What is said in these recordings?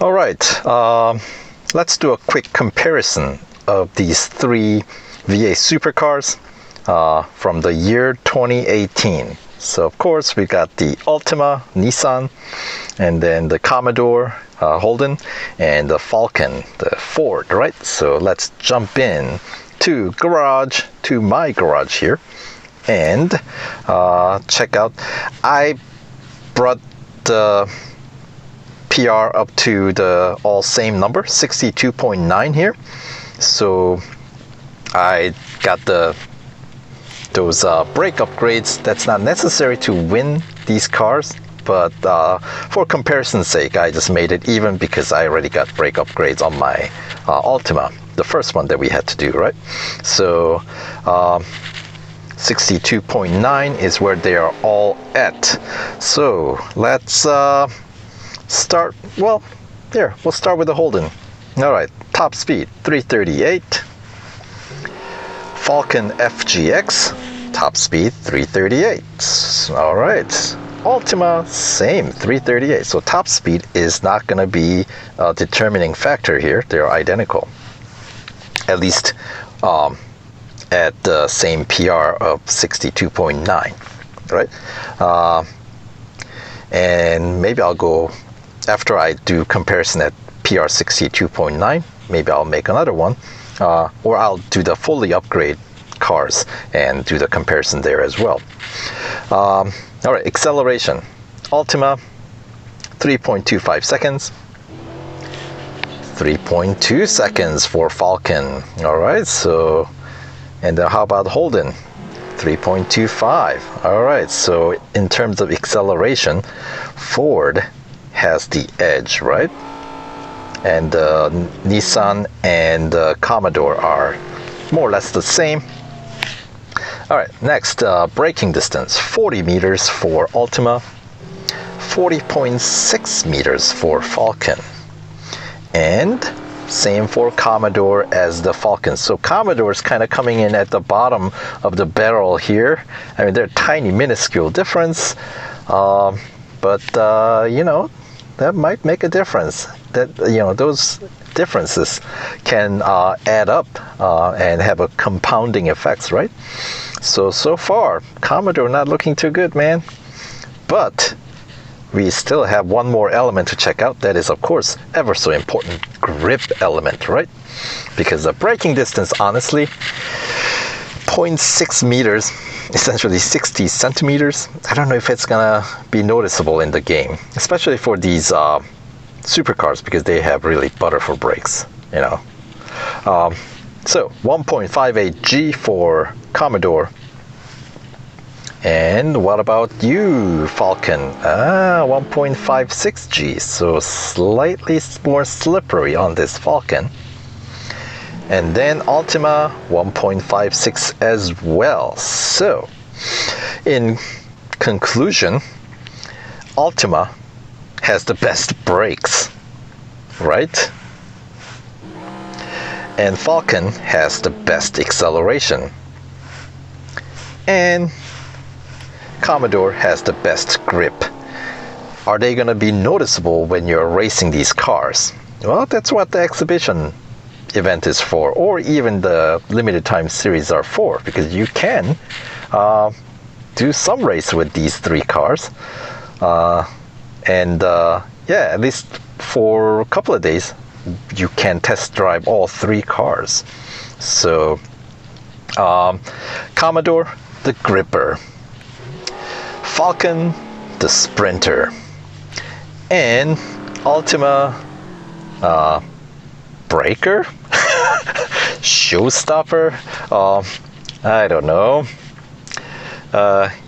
All right, let's do a quick comparison of these three V8 Supercars from the year 2018. So of course we got the Altima, Nissan, and then the Commodore, Holden, and the Falcon, the Ford, right? So let's jump in to my garage here, and check out. I brought the PR up to the all same number, 62.9 here. So I got those brake upgrades. That's not necessary to win these cars, but for comparison's sake, I just made it even because I already got brake upgrades on my Altima, the first one that we had to do, right? So 62.9 is where they are all at. So let's start. Well, there, we'll start with the Holden. All right, top speed 338. Falcon FGX, top speed 338. All right, Altima, same 338. So top speed is not going to be a determining factor here. They're identical, at least at the same PR of 62.9, right? And maybe I'll go, after I do comparison at PR 62.9, maybe I'll make another one, or I'll do the fully upgrade cars and do the comparison there as well. All right, acceleration. Altima, 3.25 seconds. 3.2 seconds for Falcon. All right, so, and then how about Holden? 3.25. All right, so in terms of acceleration, Ford has the edge, right? And Nissan and Commodore are more or less the same. All right, next, braking distance, 40 meters for Altima, 40.6 meters for Falcon, and same for Commodore as the Falcon. So Commodore is kind of coming in at the bottom of the barrel here. I mean, they're tiny, minuscule difference, but you know, that might make a difference. That, you know, those differences can add up and have a compounding effects, right? So far, Commodore not looking too good, man. But we still have one more element to check out. That is, of course, ever so important, grip element, right? Because the braking distance, honestly, 0.6 meters, essentially 60 centimeters. I don't know if it's gonna be noticeable in the game, especially for these supercars, because they have really butterful brakes, you know. So 1.58 G for Commodore. And what about you, Falcon? 1.56 G, so slightly more slippery on this Falcon. And then Altima, 1.56 as well. So, in conclusion, Altima has the best brakes, right? And Falcon has the best acceleration. And Commodore has the best grip. Are they going to be noticeable when you're racing these cars? Well, that's what the exhibition event is for, or even the limited time series are for, because you can do some race with these three cars. Yeah, at least for a couple of days, you can test drive all three cars. So, Commodore, the gripper. Falcon, the sprinter. And Altima, breaker? Showstopper? I don't know.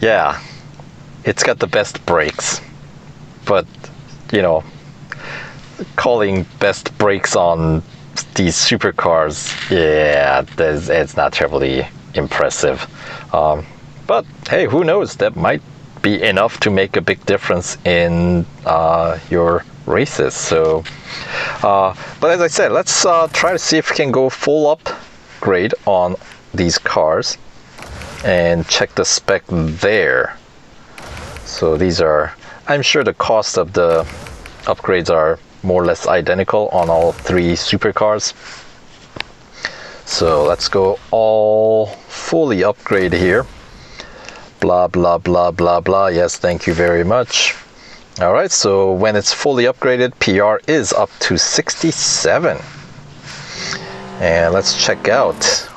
Yeah, it's got the best brakes. But, you know, calling best brakes on these supercars, yeah, it's not terribly impressive. But hey, who knows? That might be enough to make a big difference in your races. So, but as I said, let's try to see if we can go full upgrade on these cars and check the spec there. So these are, I'm sure the cost of the upgrades are more or less identical on all three supercars. So let's go all fully upgrade here. Blah, blah, blah, blah, blah. Yes, thank you very much. All right, so when it's fully upgraded, PR is up to 67. And let's check out.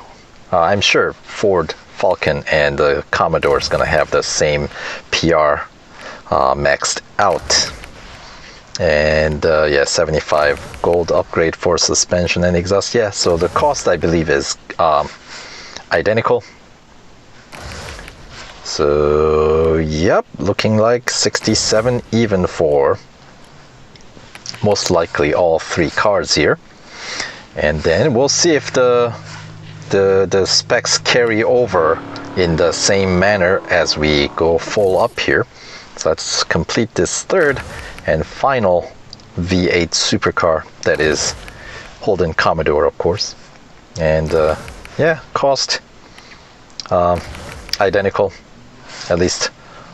I'm sure Ford Falcon and the Commodore is going to have the same PR maxed out. And yeah, 75 gold upgrade for suspension and exhaust. Yeah, so the cost I believe is identical. So yep, looking like 67 even for most likely all three cars here. And then we'll see if the specs carry over in the same manner as we go full up here. So let's complete this third and final V8 supercar, that is Holden Commodore, of course. And yeah, cost identical, at least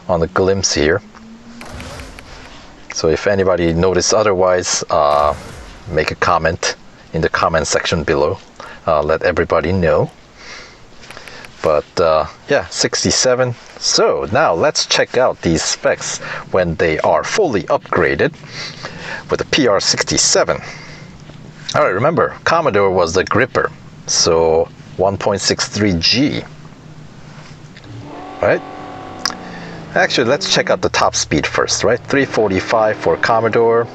on the glimpse here. So if anybody noticed otherwise, make a comment in the comment section below. Let everybody know. But yeah, 67. So now let's check out these specs when they are fully upgraded with a PR 67. All right, remember Commodore was the gripper, so 1.63G. Right? Actually, let's check out the top speed first, right? 345 for Commodore,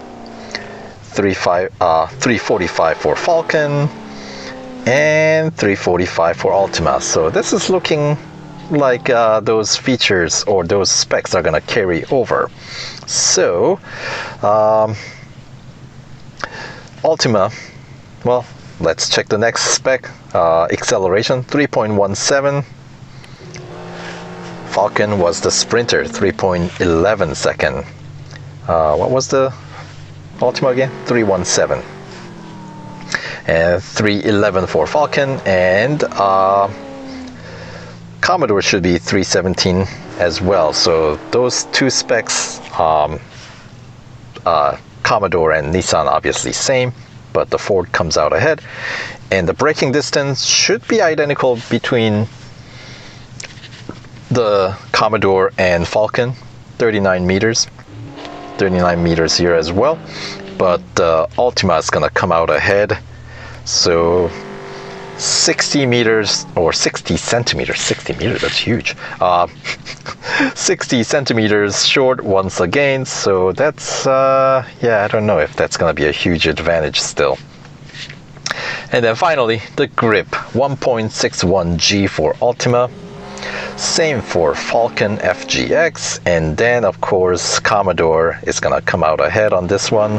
345 for Falcon, and 345 for Ultima. So this is looking like those features or those specs are gonna carry over. So Ultima, well, let's check the next spec. Acceleration 3.17. Falcon was the Sprinter, 3.11 second. What was the Ultima again? 317. And 311 for Falcon, and Commodore should be 317 as well. So those two specs, Commodore and Nissan obviously same, but the Ford comes out ahead. And the braking distance should be identical between the Commodore and Falcon, 39 meters. 39 meters here as well, but Ultima is gonna come out ahead. So 60 meters or 60 centimeters, 60 meters, that's huge. 60 centimeters short once again. So that's, yeah, I don't know if that's gonna be a huge advantage still. And then finally, the grip, 1.61G for Ultima. Same for Falcon FGX, and then of course Commodore is gonna come out ahead on this one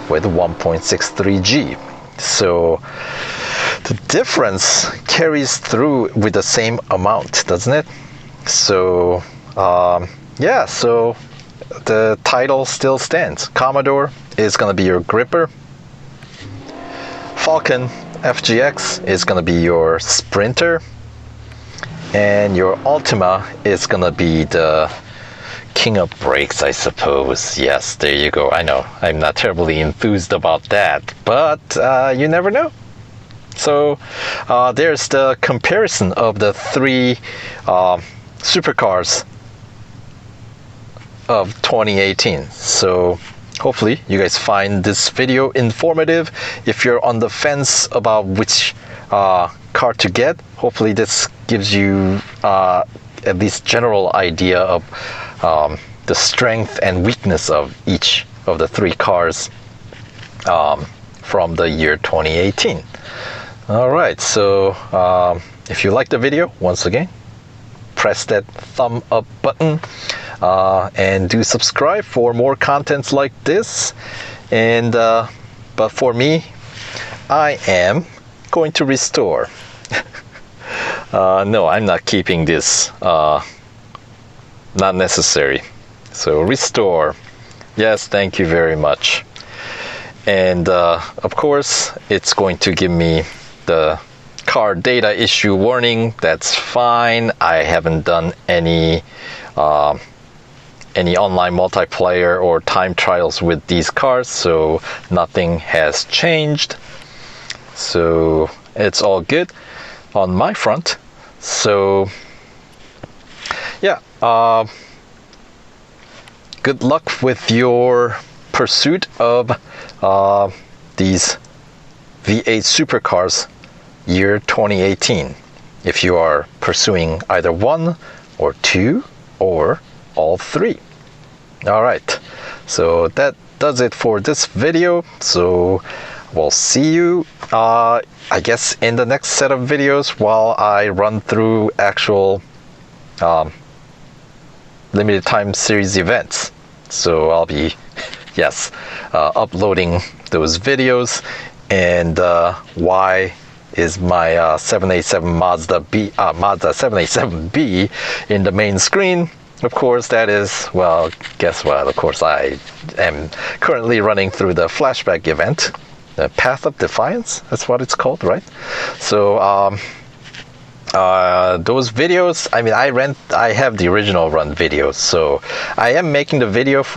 with 1.63G. So the difference carries through with the same amount, doesn't it? So yeah, so the title still stands. Commodore is gonna be your gripper. Falcon FGX is gonna be your sprinter. And your Ultima is gonna be the king of brakes, I suppose. Yes, there you go. I know I'm not terribly enthused about that, but you never know. So there's the comparison of the three supercars of 2018. So hopefully you guys find this video informative. If you're on the fence about which car to get, hopefully this gives you at least general idea of the strength and weakness of each of the three cars from the year 2018. All right, so if you like the video, once again, press that thumb up button and do subscribe for more contents like this. And but for me, I am going to restore. No, I'm not keeping this. Not necessary. So restore. Yes, thank you very much. And of course, it's going to give me the car data issue warning. That's fine. I haven't done any any online multiplayer or time trials with these cars, so nothing has changed. So it's all good on my front. So yeah, good luck with your pursuit of these V8 Supercars year 2018, if you are pursuing either one or two or all three. All right, so that does it for this video. So we'll see you I guess in the next set of videos while I run through actual limited time series events. So I'll be uploading those videos. And why is my 787 Mazda 787B in the main screen? Of course, that is, well, guess what? Of course, I am currently running through the flashback event, the Path of Defiance. That's what it's called, right? So those videos, I mean, I have the original run videos, so I am making the video for